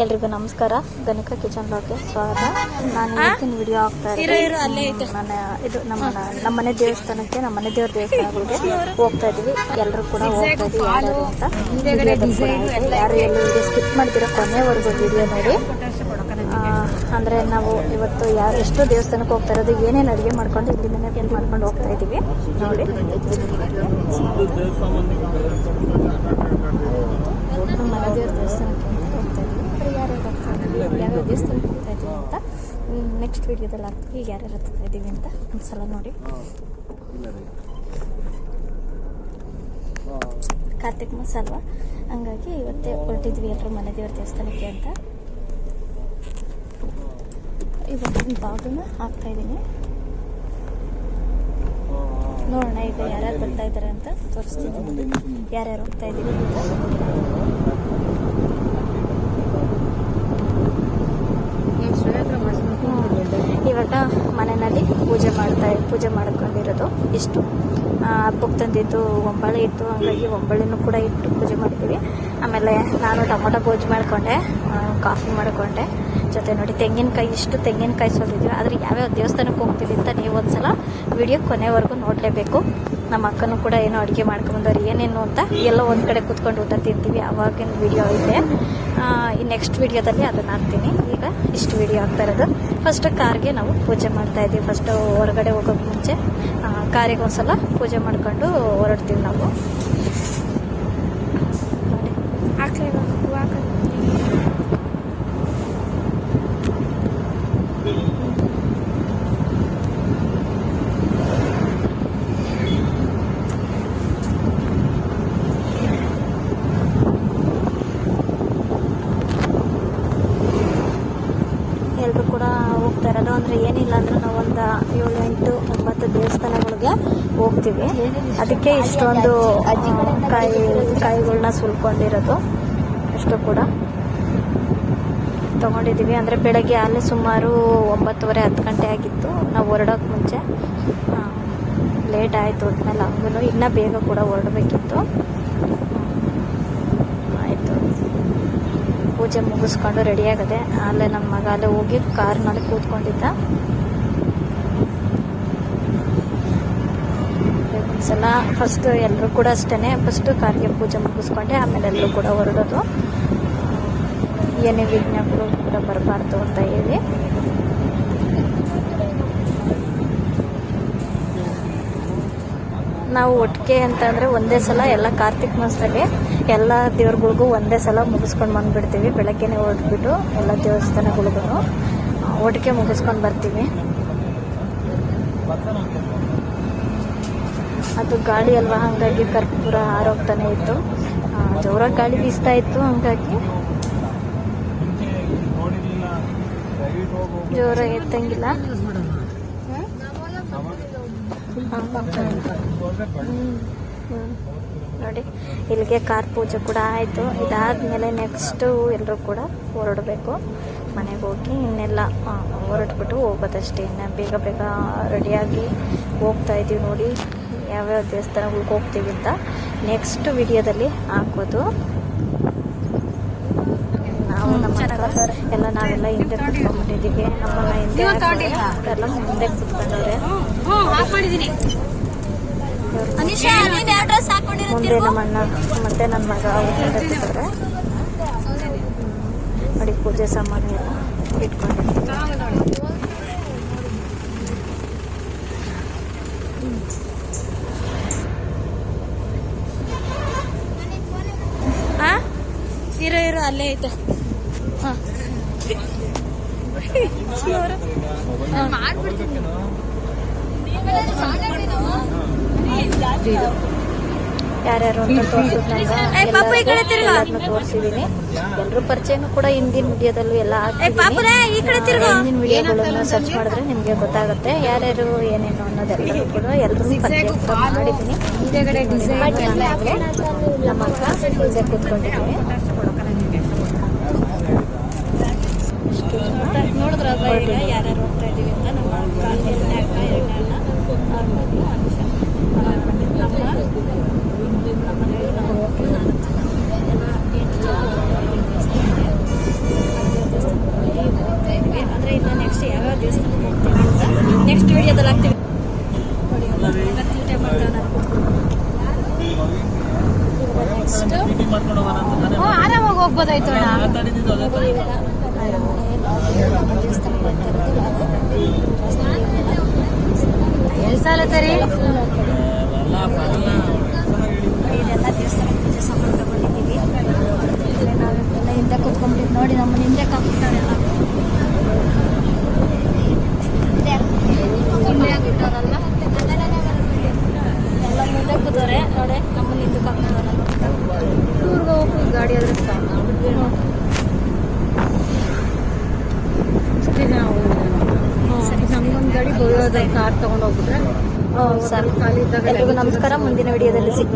ಎಲ್ರಿಗೂ ನಮಸ್ಕಾರ. ಗಣಿಕಾ ಕಿಚನ್ ಬ್ಲಾಗ್ಗೆ ಸ್ವಾಗತ. ನಾನು ಇವತ್ತಿನ ವಿಡಿಯೋ ಆಗ್ತಾ ಇದ್ದೀನಿ. ಇದು ನಮ್ಮ ಮನೆ ದೇವಸ್ಥಾನಕ್ಕೆ, ನಮ್ಮ ಮನೆ ದೇವ್ರ ದೇವಸ್ಥಾನಗಳಿಗೆ ಹೋಗ್ತಾ ಇದೀವಿ. ಎಲ್ಲರೂ ಕೂಡ ಹೋಗ್ತಾ ಇದೀವಿ ಯಾರು ಅಂತ ಯಾರು ಎಲ್ಲೂ ವಿಡಿಯೋ ಸ್ಕಿಪ್ ಮಾಡ್ತಿರೋ ಕೊನೆವರೆಗೂ ವಿಡಿಯೋ ನೋಡಿ. ಅಂದರೆ ನಾವು ಇವತ್ತು ಎಷ್ಟೋ ದೇವಸ್ಥಾನಕ್ಕೆ ಹೋಗ್ತಾ ಇರೋದು, ಏನೇನು ಅಡುಗೆ ಮಾಡ್ಕೊಂಡು ಇಲ್ಲಿಂದನೇ ಏನು ಮಾಡ್ಕೊಂಡು ಹೋಗ್ತಾ ಇದ್ದೀವಿ ನೋಡಿ. ನಮ್ಮ ಮನೆ ದೇವ್ರ ದೇವಸ್ಥಾನಕ್ಕೆ ಹೋಗ್ತಾ ಇದ್ದೀವಿ. ಯಾರ್ಯಾರು ಹೋಗ್ತಾ ಇದ್ದೀವಿ, ಯಾವ್ಯಾವ ದೇವಸ್ಥಾನಕ್ಕೆ ಹೋಗ್ತಾ ಇದ್ದೀವಿ ಅಂತ ನೆಕ್ಸ್ಟ್ ವೀಡಿಯೋದಲ್ಲಿ ಆಗ್ತೀವಿ. ಯಾರ್ಯಾರು ಹತ್ತಾ ಇದ್ದೀವಿ ಅಂತ ಒಂದ್ಸಲ ನೋಡಿ. ಕಾರ್ತಿಕ್ ಮಾಸ ಅಲ್ವಾ, ಹಂಗಾಗಿ ಇವತ್ತೇ ಹೊರಟಿದ್ವಿ ಎಲ್ಲರೂ ಮನೆ ದೇವ್ರ ದೇವಸ್ಥಾನಕ್ಕೆ ಅಂತ. ಇವತ್ತಿನ ಬಾಗಿನ ಹಾಕ್ತಾ ಇದ್ದೀನಿ. ನೋಡೋಣ ಈಗ ಯಾರ್ಯಾರು ಬರ್ತಾ ಇದ್ದಾರೆ ಅಂತ ತೋರಿಸ್ತೀನಿ, ಯಾರ್ಯಾರು ಹೋಗ್ತಾ ಇದ್ದೀವಿ ಅಂತ. ಇವಾಗ ಮನೆಯಲ್ಲಿ ಪೂಜೆ ಮಾಡ್ಕೊಂಡಿರೋದು ಇಷ್ಟು. ಹಬ್ಬಕ್ಕೆ ತಂದಿದ್ದು ಒಂಬಳೆ ಇತ್ತು, ಹಾಗಾಗಿ ಒಂಬಳೆನೂ ಕೂಡ ಇಟ್ಟು ಪೂಜೆ ಮಾಡ್ತೀವಿ. ಆಮೇಲೆ ನಾನು ಟೊಮೊಟೊ ಗೊಜ್ಜು ಮಾಡಿಕೊಂಡೆ, ಕಾಫಿ ಮಾಡಿಕೊಂಡೆ. ಜೊತೆ ನೋಡಿ ಇಷ್ಟು ತೆಂಗಿನಕಾಯಿ ಸೋದಿದ್ವಿ. ಆದರೆ ಯಾವ್ಯಾವ ದೇವಸ್ಥಾನಕ್ಕೆ ಹೋಗ್ತೀವಿ ಅಂತ ನೀವು ಒಂದ್ಸಲ ವಿಡಿಯೋ ಕೊನೆವರೆಗೂ ನೋಡಲೇಬೇಕು. ನಮ್ಮ ಅಕ್ಕನೂ ಕೂಡ ಏನೋ ಅಡುಗೆ ಮಾಡ್ಕೊಂಬಂದವ್ರು ಏನೇನು ಅಂತ ಎಲ್ಲ ಒಂದು ಕಡೆ ಕೂತ್ಕೊಂಡು ಊಟ ತಿಂತೀವಿ. ಅವಾಗಿನ ವಿಡಿಯೋ ಇದೆ. ಈ ನೆಕ್ಸ್ಟ್ ವಿಡಿಯೋದಲ್ಲಿ ಅದನ್ನು ಹಾಕ್ತೀನಿ. ಈಗ ಇಷ್ಟು ವಿಡಿಯೋ ಆಗ್ತಾ ಇರೋದು. ಫಸ್ಟ್ ಕಾರ್ಗೆ ನಾವು ಪೂಜೆ ಮಾಡ್ತಾ ಇದ್ದೀವಿ. ಫಸ್ಟು ಹೊರಗಡೆ ಹೋಗೋಕ್ಕೆ ಮುಂಚೆ ಕಾರಿಗೆ ಒಂದ್ಸಲ ಪೂಜೆ ಮಾಡ್ಕೊಂಡು ಹೊರಡ್ತೀವಿ ನಾವು ನೋಡಿ. ಎಲ್ಲರೂ ಕೂಡ ಹೋಗ್ತಾ ಇರೋದು. ಅಂದರೆ ಏನಿಲ್ಲ ಅಂದ್ರೆ ನಾವು ಒಂದು 7, 8, 9 ದೇವಸ್ಥಾನಗಳಿಗೆ ಹೋಗ್ತೀವಿ. ಅದಕ್ಕೆ ಇಷ್ಟೊಂದು ಕಾಯಿಗಳನ್ನ ಸುಲ್ಕೊಂಡಿರೋದು ಅಷ್ಟು ಕೂಡ ತೊಗೊಂಡಿದ್ದೀವಿ. ಅಂದರೆ ಬೆಳಗ್ಗೆ ಅಲ್ಲೇ ಸುಮಾರು 9:30, 10 ಗಂಟೆ ಆಗಿತ್ತು. ನಾವು ಹೊರಡೋಕ್ಕೆ ಮುಂಚೆ ಲೇಟ್ ಆಯಿತು. ಒಟ್ಮೇಲೆ ಹಂಗೂ ಇನ್ನೂ ಬೇಗ ಕೂಡ ಹೊರಡಬೇಕಿತ್ತು. ಆಯಿತು, ಪೂಜೆ ಮುಗಿಸ್ಕೊಂಡು ರೆಡಿಯಾಗದೆ. ಅಲ್ಲೇ ನಮ್ಮ ಮಗ ಅಲ್ಲೇ ಹೋಗಿ ಕಾರ್ನಲ್ಲಿ ಕೂತ್ಕೊಂಡಿದ್ದ. ಒಂದ್ಸಲ ಫಸ್ಟ್ ಎಲ್ಲರೂ ಕೂಡ ಅಷ್ಟೇ, ಫಸ್ಟು ಕಾರ್ಗೆ ಪೂಜೆ ಮುಗಿಸ್ಕೊಂಡೆ ಆಮೇಲೆ ಎಲ್ಲರೂ ಕೂಡ ಹೊರಡೋದು. ಏನೇ ವಿಘ್ನಗಳು ಕೂಡ ಬರಬಾರ್ದು ಅಂತ ಹೇಳಿ. ನಾವು ಒಟ್ಟಿಗೆ ಅಂತಂದರೆ ಒಂದೇ ಸಲ ಎಲ್ಲ ಕಾರ್ತಿಕ್ ಮಾಸದಲ್ಲಿ ಎಲ್ಲ ದೇವ್ರಗಳಿಗೂ ಒಂದೇ ಸಲ ಮುಗಿಸ್ಕೊಂಡು ಬಂದುಬಿಡ್ತೀವಿ. ಬೆಳಗ್ಗೆನೇ ಹೊರಟ್ಬಿಟ್ಟು ಎಲ್ಲ ದೇವಸ್ಥಾನಗಳಿಗೂ ಒಟ್ಟಿಗೆ ಮುಗಿಸ್ಕೊಂಡು ಬರ್ತೀವಿ. ಅದು ಗಾಳಿ ಅಲ್ವಾ, ಹಾಗಾಗಿ ಕರ್ಪೂರ ಹಾರೋಗ್ತಾನೆ ಇತ್ತು. ಜೋರಾಗಿ ಗಾಳಿ ಬೀಸ್ತಾ ಇತ್ತು, ಹಾಗಾಗಿ ಜೋರಾಗಿ ಎತ್ತಂಗಿಲ್ಲ. ನೋಡಿ, ಇಲ್ಲಿಗೆ ಕಾರ್ ಪೂಜೆ ಕೂಡ ಆಯಿತು. ಇದಾದಮೇಲೆ ನೆಕ್ಸ್ಟು ಎಲ್ಲರೂ ಕೂಡ ಹೊರಡಬೇಕು ಮನೆಗೆ ಹೋಗಿ. ಇನ್ನೆಲ್ಲ ಹೊರಟ್ಬಿಟ್ಟು ಹೋಗೋದಷ್ಟೇ. ಇನ್ನು ಬೇಗ ಬೇಗ ರೆಡಿಯಾಗಿ ಹೋಗ್ತಾ ಇದ್ದೀವಿ ನೋಡಿ. ಯಾವ್ಯಾವ ದೇವಸ್ಥಾನಗಳಿಗೆ ಹೋಗ್ತೀವಿ ಅಂತ ನೆಕ್ಸ್ಟ್ ವಿಡಿಯೋದಲ್ಲಿ ಹಾಕೋದು. ನಾವು ನಾವೆಲ್ಲ ಹಿಂದೆ ಕುತ್ಕೊಂಡ್ಬಿಟ್ಟಿದ್ದೀವಿ. ನಮ್ಮನ್ನ ಹಿಂದೆ ಎಲ್ಲ ಮುಂದೆ ಕುತ್ಕೊಂಡವ್ರೆ. ಮುಂದೆ ನಮ್ಮ ಅಣ್ಣ ಮತ್ತೆ ನನ್ನ ಮಗ ಕೂತ್ಕೊಂಡ್ರೆ ನೋಡಿ. ಪೂಜೆ ಸಾಮಾನು ಎಲ್ಲ ಇಟ್ಕೊಂಡಿದ್ದೀವಿ. ಇರೋ ಅಲ್ಲೇ ಐತೆ. ಯಾರ್ಯಾರು ಅಂತ ತೋರಿಸಿದೀನಿ. ಎಲ್ಲರೂ ಪರಿಚಯನೂ ಕೂಡ ಹಿಂದಿನ ವಿಡಿಯೋದಲ್ಲೂ ಎಲ್ಲ ಹಿಂದಿನ ವಿಡಿಯೋಗಳನ್ನು ಸರ್ಚ್ ಮಾಡಿದ್ರೆ ನಿಮಗೆ ಗೊತ್ತಾಗುತ್ತೆ ಯಾರ್ಯಾರು ಏನೇನು ಅನ್ನೋದೆಲ್ಲರೂ ಕೂಡ ಎಲ್ಲರೂ ಪರಿಚಯ ಮಾಡಿದ್ದೀನಿ. ನಮ್ಮ ಅಕ್ಕ ಪೂಜೆ ಕೂತ್ಕೊಂಡಿದ್ದೀವಿ. ನೋಡಿದ್ರ ಯಾರ್ಯಾರು ಹೋಗ್ತಾ ಇದ್ದೀವಿ ಅಂತ. ನಮ್ಮ ಅಕ್ಕ, ಎರಡನೇ ಅಕ್ಕ, ಎರಡನೇ ಅಣ್ಣ, ನಮ್ಮ ಹೋಗ್ಬೋದಾಯ್ತು ಅಣ್ಣ. ಎಲ್ಲಿ ಸಾಲ ತರಿ ಇದೆಲ್ಲ ದೇವಸ್ಥಾನ ಪೂಜೆ ಸಾಮಾನು ತಗೊಂಡಿದ್ದೀವಿ. ನಾವೆಲ್ಲ ಹಿಂದೆ ಕೂತ್ಕೊಂಡ್ಬಿಟ್ಟು ನೋಡಿ ನಮ್ಮನ್ನ ಹಿಂದೆ ಕಾಕ್ಬಿಟ್ಟಾರೆಲ್ಲ ಹಿಂದೆ ಹಾಕ್ಬಿಟ್ಟವ್ರಲ್ಲ ಎಲ್ಲ ಮುಂದೆ ಕೂತವ್ರೆ ನೋಡಿ ನಮ್ಮನ್ನ ಹಿಂದೆ ಕಾಕ್ಬಿಟ್ಟವ್ರಲ್ಲ. ಊರ್ಗೆ ಹೋಗಿ ಗಾಡಿ ಆದ್ರೆ ಸಾಕು. ಅಷ್ಟೇ ನಾವು ನಮ್ಗೊಂದು ಗಾಡಿ ಕಾರ್ ತಗೊಂಡು ಹೋಗ್ಬಿಟ್ರೆ ಸರಿ ಖಾಲಿ ಇದ್ದಾಗ ಎಲ್ರಿಗೂ ನಮಸ್ಕಾರ. ಮುಂದಿನ ವಿಡಿಯೋದಲ್ಲಿ ಸಿಗ್ತೀನಿ.